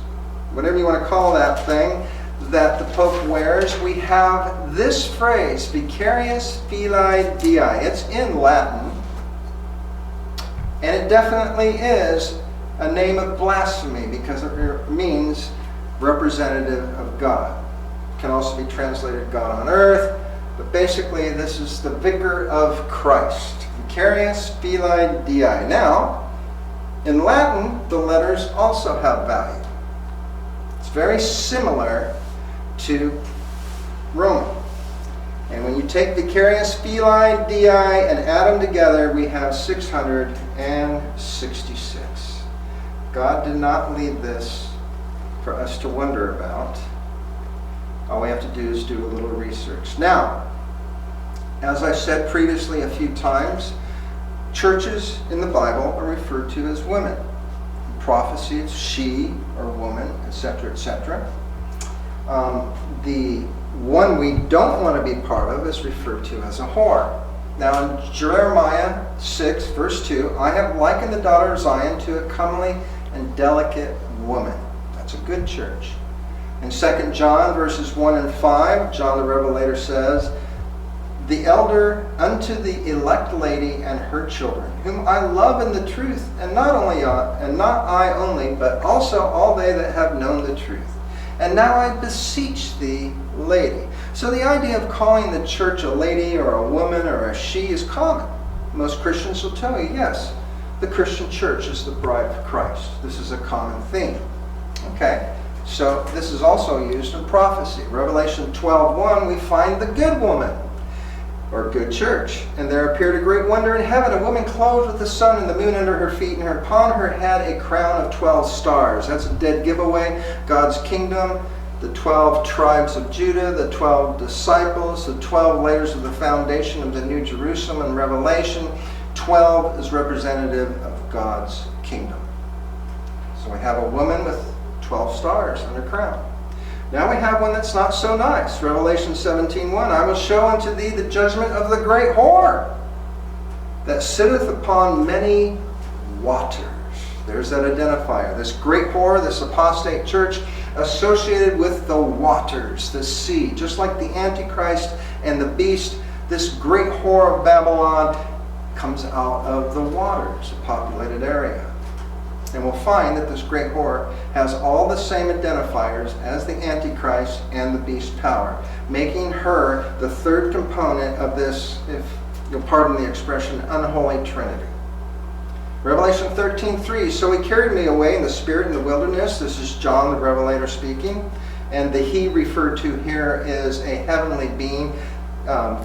whatever you want to call that thing, that the Pope wears, we have this phrase, Vicarius Filii Dei. It's in Latin, and it definitely is a name of blasphemy because it means representative of God. It can also be translated God on earth, but basically this is the vicar of Christ. Vicarius Filii Dei. Now, in Latin, the letters also have value. It's very similar to Roman. And when you take Vicarius Filii Dei and add them together, we have 666. God did not leave this for us to wonder about. All we have to do is do a little research. Now, as I said previously a few times, churches in the Bible are referred to as women. In prophecy, it's she or woman, etc., etc. The one we don't want to be part of is referred to as a whore. Now in Jeremiah 6, verse 2, "I have likened the daughter of Zion to a comely and delicate woman." That's a good church. In 2 John verses 1 and 5, John the Revelator says, "The elder unto the elect lady and her children, whom I love in the truth, and not I only, but also all they that have known the truth. And now I beseech thee, lady." So the idea of calling the church a lady or a woman or a she is common. Most Christians will tell you, yes, the Christian church is the bride of Christ. This is a common theme. Okay, so this is also used in prophecy. Revelation 12:1, we find the good woman, or good church. "And there appeared a great wonder in heaven, a woman clothed with the sun and the moon under her feet, and upon her head a crown of 12 stars. That's a dead giveaway. God's kingdom, the 12 tribes of Judah, the 12 disciples, the 12 layers of the foundation of the New Jerusalem in Revelation. 12 is representative of God's kingdom. So we have a woman with 12 stars on her crown. Now we have one that's not so nice. Revelation 17:1, "I will show unto thee the judgment of the great whore that sitteth upon many waters." There's that identifier. This great whore, this apostate church, associated with the waters, the sea. Just like the Antichrist and the beast, this great whore of Babylon comes out of the waters, a populated area. And we'll find that this great whore has all the same identifiers as the Antichrist and the beast power, making her the third component of this, if you'll pardon the expression, unholy trinity. Revelation 13:3, "So he carried me away in the spirit in the wilderness." This is John the Revelator speaking. And the he referred to here is a heavenly being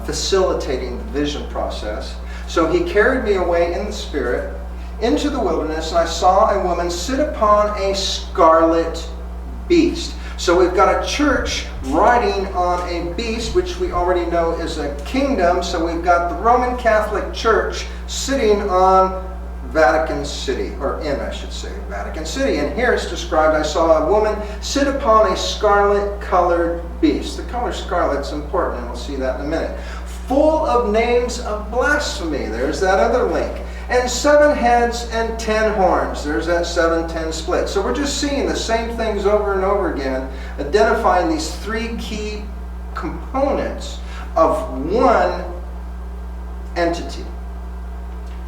facilitating the vision process. "So he carried me away in the spirit into the wilderness, and I saw a woman sit upon a scarlet beast." So we've got a church riding on a beast, which we already know is a kingdom. So we've got the Roman Catholic Church sitting on Vatican City, or in, I should say, Vatican City. And here it's described, "I saw a woman sit upon a scarlet-colored beast." The color scarlet's important, and we'll see that in a minute. "Full of names of blasphemy." There's that other link. "And 7 heads and 10 horns." There's that 7-10 split. So we're just seeing the same things over and over again, identifying these 3 key components of one entity.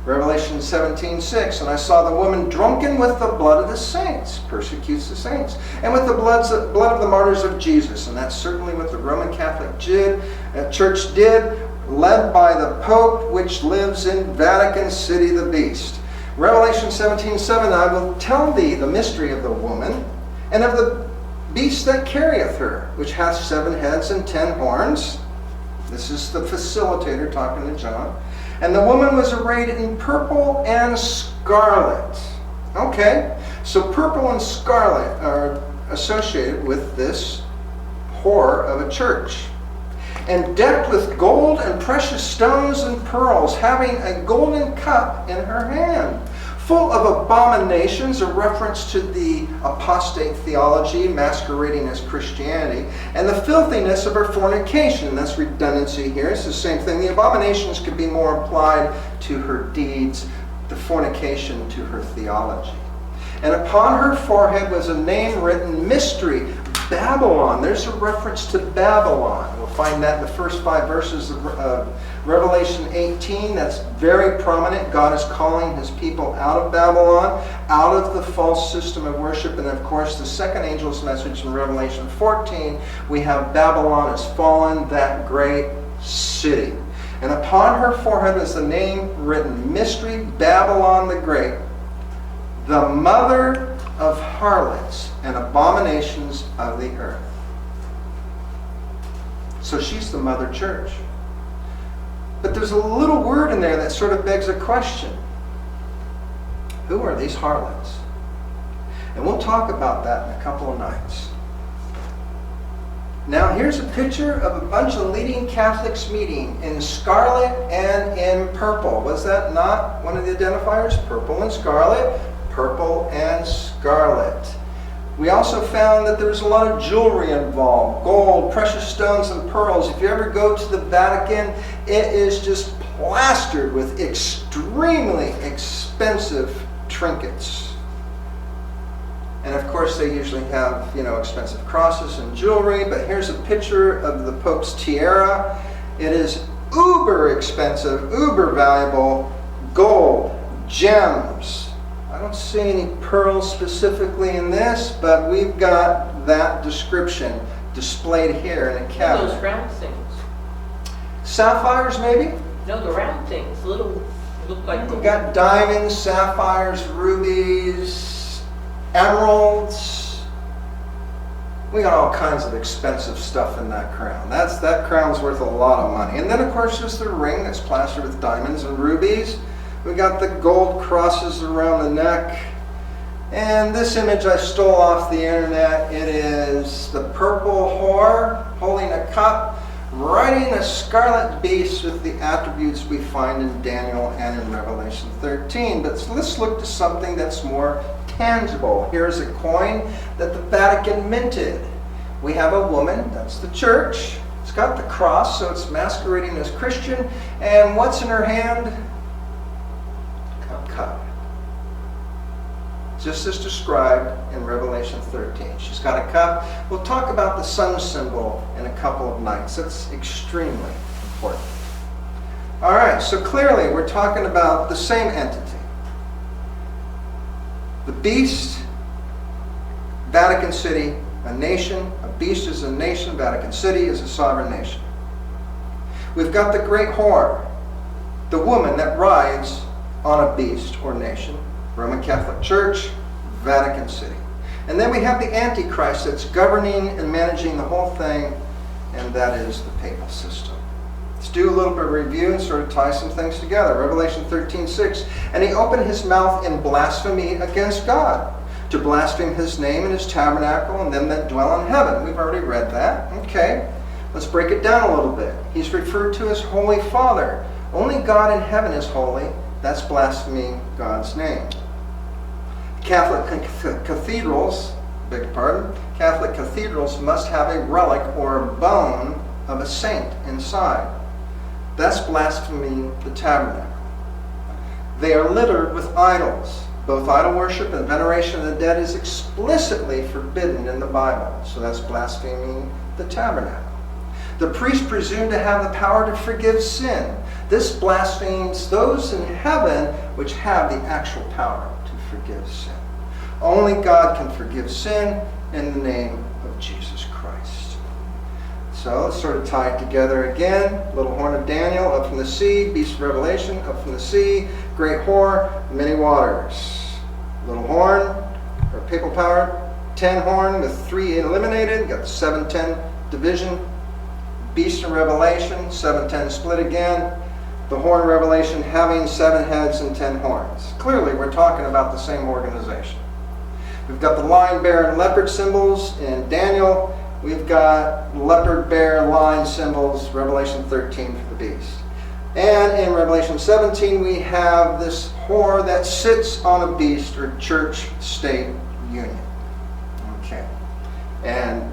Revelation 17:6, and I saw the woman drunken with the blood of the saints, persecutes the saints, and with the blood of the martyrs of Jesus. And that's certainly what the Roman Catholic Church did, led by the Pope, which lives in Vatican City, the beast. Revelation 17:7, I will tell thee the mystery of the woman, and of the beast that carrieth her, which hath 7 heads and 10 horns. This is the facilitator talking to John. And the woman was arrayed in purple and scarlet. Okay, so purple and scarlet are associated with this whore of a church. And decked with gold and precious stones and pearls, having a golden cup in her hand, full of abominations, a reference to the apostate theology masquerading as Christianity, and the filthiness of her fornication. That's redundancy here. It's the same thing. The abominations could be more applied to her deeds, the fornication to her theology. And upon her forehead was a name written, Mystery, Babylon. There's a reference to Babylon. We'll find that in the first 5 verses of Revelation 18. That's very prominent. God is calling his people out of Babylon, out of the false system of worship. And of course, the second angel's message in Revelation 14, we have Babylon has fallen, that great city. And upon her forehead is the name written, Mystery, Babylon the Great, the mother of harlots and abominations of the earth. So she's the mother church. But there's a little word in there that sort of begs a question. Who are these harlots? And we'll talk about that in a couple of nights. Now here's a picture of a bunch of leading Catholics meeting in scarlet and in purple. Was that not one of the identifiers? Purple and scarlet. Purple and scarlet. We also found that there was a lot of jewelry involved. Gold, precious stones, and pearls. If you ever go to the Vatican, it is just plastered with extremely expensive trinkets. And of course they usually have, expensive crosses and jewelry, but here's a picture of the Pope's tiara. It is uber expensive, uber valuable, gold, gems. I don't see any pearls specifically in this, but we've got that description displayed here in a cabinet. Those round things. Sapphires, maybe? No, the round things. Little, look like We've got diamonds, sapphires, rubies, emeralds. We got all kinds of expensive stuff in that crown. That crown's worth a lot of money. And then, of course, there's the ring that's plastered with diamonds and rubies. We got the gold crosses around the neck. And this image I stole off the internet. It is the purple whore holding a cup, riding a scarlet beast with the attributes we find in Daniel and in Revelation 13. But let's look to something that's more tangible. Here's a coin that the Vatican minted. We have a woman, that's the church. It's got the cross, so it's masquerading as Christian. And what's in her hand? Cup. Just as described in Revelation 13. She's got a cup. We'll talk about the sun symbol in a couple of nights. That's extremely important. All right, so clearly we're talking about the same entity. The beast, Vatican City, a nation. A beast is a nation. Vatican City is a sovereign nation. We've got the great whore, the woman that rides on a beast or nation, Roman Catholic Church, Vatican City. And then we have the Antichrist that's governing and managing the whole thing, and that is the papal system. Let's do a little bit of review and sort of tie some things together. Revelation 13:6, and he opened his mouth in blasphemy against God, to blaspheme his name and his tabernacle and them that dwell in heaven. We've already read that. Okay, let's break it down a little bit. He's referred to as Holy Father. Only God in heaven is holy. That's blaspheming God's name. Catholic cathedrals, Catholic cathedrals must have a relic or a bone of a saint inside. That's blaspheming the tabernacle. They are littered with idols. Both idol worship and veneration of the dead is explicitly forbidden in the Bible. So that's blaspheming the tabernacle. The priest presumed to have the power to forgive sin. This blasphemes those in heaven which have the actual power to forgive sin. Only God can forgive sin in the name of Jesus Christ. So let's sort of tie it together again. Little horn of Daniel, up from the sea. Beast of Revelation, up from the sea. Great whore, many waters. Little horn, or papal power, 10 horn with 3 eliminated. Got the 7-10 division. Beast of Revelation, 7-10 split again. The horn of Revelation having 7 heads and 10 horns. Clearly, we're talking about the same organization. We've got the lion, bear, and leopard symbols in Daniel. We've got leopard, bear, lion symbols, Revelation 13 for the beast. And in Revelation 17, we have this whore that sits on a beast, or church-state union. Okay. And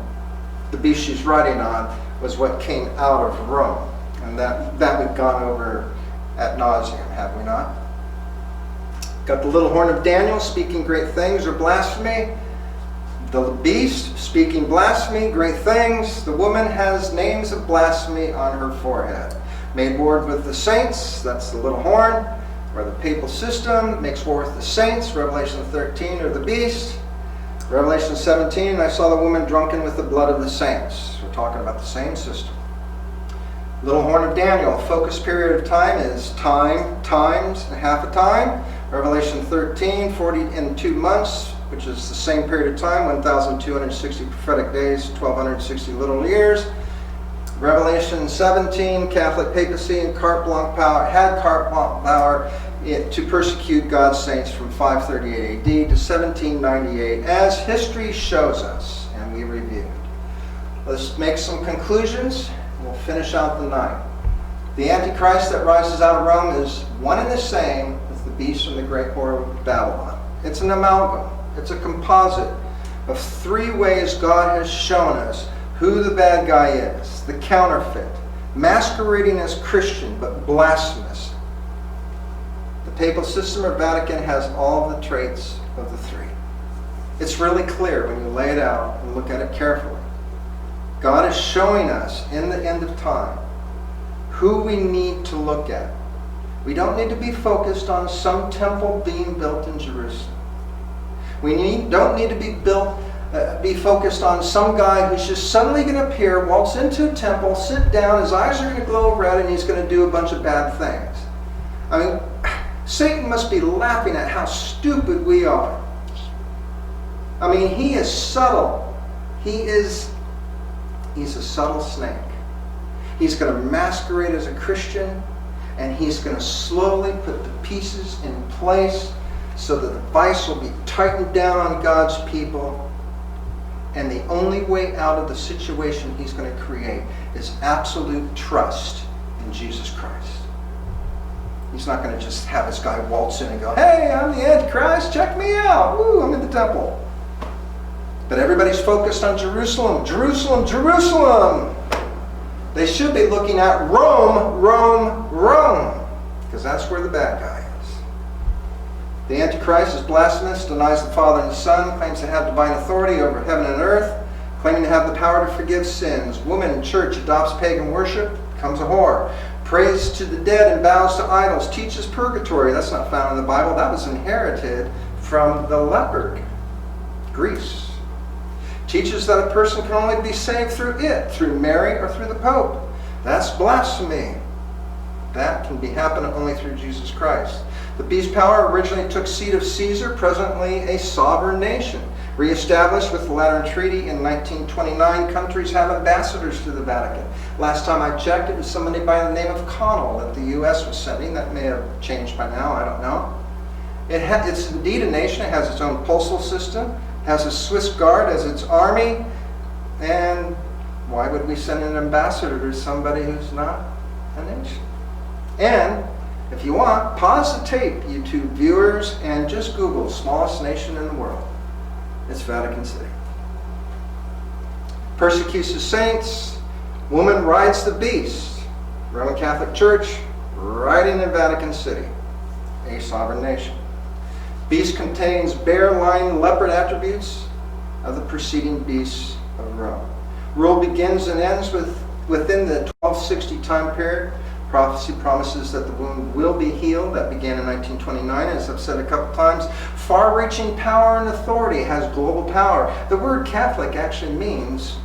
the beast she's riding on was what came out of Rome. And that we've gone over ad nauseum, have we not? Got the little horn of Daniel speaking great things or blasphemy. The beast speaking blasphemy, great things. The woman has names of blasphemy on her forehead. Made war with the saints, that's the little horn. Or the papal system makes war with the saints, Revelation 13, or the beast. Revelation 17, I saw the woman drunken with the blood of the saints. We're talking about the same system. Little horn of Daniel, focus period of time is time, times, and half a time. Revelation 13, 40 and 2 months, which is the same period of time, 1,260 prophetic days, 1,260 little years. Revelation 17, Catholic papacy and carte blanche power, had carte blanche power to persecute God's saints from 538 AD to 1798, as history shows us, and we reviewed. Let's make some conclusions. We'll finish out the night. The Antichrist that rises out of Rome is one and the same as the beast and the great whore of Babylon. It's an amalgam. It's a composite of 3 ways God has shown us who the bad guy is. The counterfeit, masquerading as Christian but blasphemous. The papal system or Vatican has all the traits of the 3. It's really clear when you lay it out and look at it carefully. God is showing us in the end of time who we need to look at. We don't need to be focused on some temple being built in Jerusalem. We don't need to be focused on some guy who's just suddenly going to appear, waltz into a temple, sit down, his eyes are going to glow red, and he's going to do a bunch of bad things. I mean, Satan must be laughing at how stupid we are. I mean, he is subtle. He's a subtle snake. He's going to masquerade as a Christian, and he's going to slowly put the pieces in place so that the vice will be tightened down on God's people. And the only way out of the situation he's going to create is absolute trust in Jesus Christ. He's not going to just have this guy waltz in and go, "Hey, I'm the Antichrist, check me out. Woo, I'm in the temple." But everybody's focused on Jerusalem, Jerusalem, Jerusalem. They should be looking at Rome, Rome, Rome, because that's where the bad guy is. The Antichrist is blasphemous, denies the Father and the Son, claims to have divine authority over heaven and earth, claiming to have the power to forgive sins. Woman in church adopts pagan worship, becomes a whore. Prays to the dead and bows to idols. Teaches purgatory. That's not found in the Bible. That was inherited from the leopard, Greece. Teaches that a person can only be saved through it, through Mary or through the Pope. That's blasphemy. That can be happening only through Jesus Christ. The beast power originally took seat of Caesar, presently a sovereign nation. Re-established with the Lateran Treaty in 1929, countries have ambassadors to the Vatican. Last time I checked, it was somebody by the name of Connell that the U.S. was sending. That may have changed by now, I don't know. It's indeed a nation. It has its own postal system, has a Swiss Guard as its army, and why would we send an ambassador to somebody who's not a nation? And if you want, pause the tape, YouTube viewers, and just Google smallest nation in the world. It's Vatican City. Persecutes the saints. Woman rides the beast. Roman Catholic Church riding in Vatican City, a sovereign nation. Beast contains bear, lion, leopard attributes of the preceding beasts of Rome. Rule begins and ends with within the 1260 time period. Prophecy promises that the wound will be healed. That began in 1929, as I've said a couple times. Far-reaching power and authority has global power. The word Catholic actually means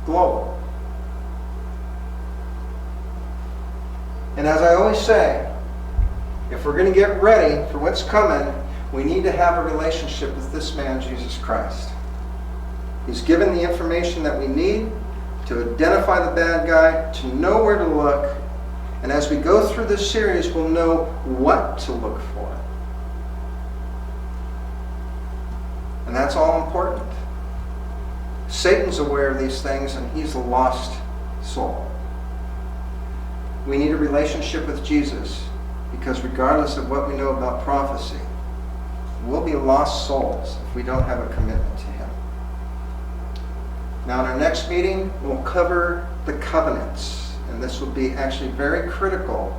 global. And as I always say, if we're going to get ready for what's coming, we need to have a relationship with this man, Jesus Christ. He's given the information that we need to identify the bad guy, to know where to look, and as we go through this series, we'll know what to look for. And that's all important. Satan's aware of these things, and he's a lost soul. We need a relationship with Jesus, because regardless of what we know about prophecy, we'll be lost souls if we don't have a commitment to him. Now in our next meeting, we'll cover the covenants. And this will be actually very critical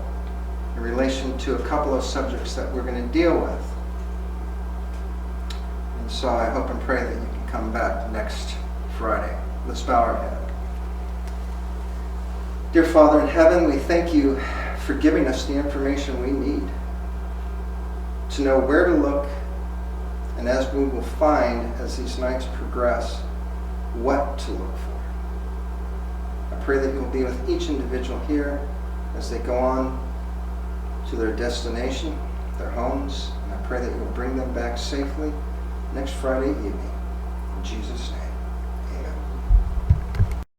in relation to a couple of subjects that we're going to deal with. And so I hope and pray that you can come back next Friday. Let's bow our head. Dear Father in heaven, we thank you for giving us the information we need to know where to look, and as we will find as these nights progress, what to look for. I pray that you will be with each individual here as they go on to their destination, their homes, and I pray that you will bring them back safely next Friday evening. In Jesus' name.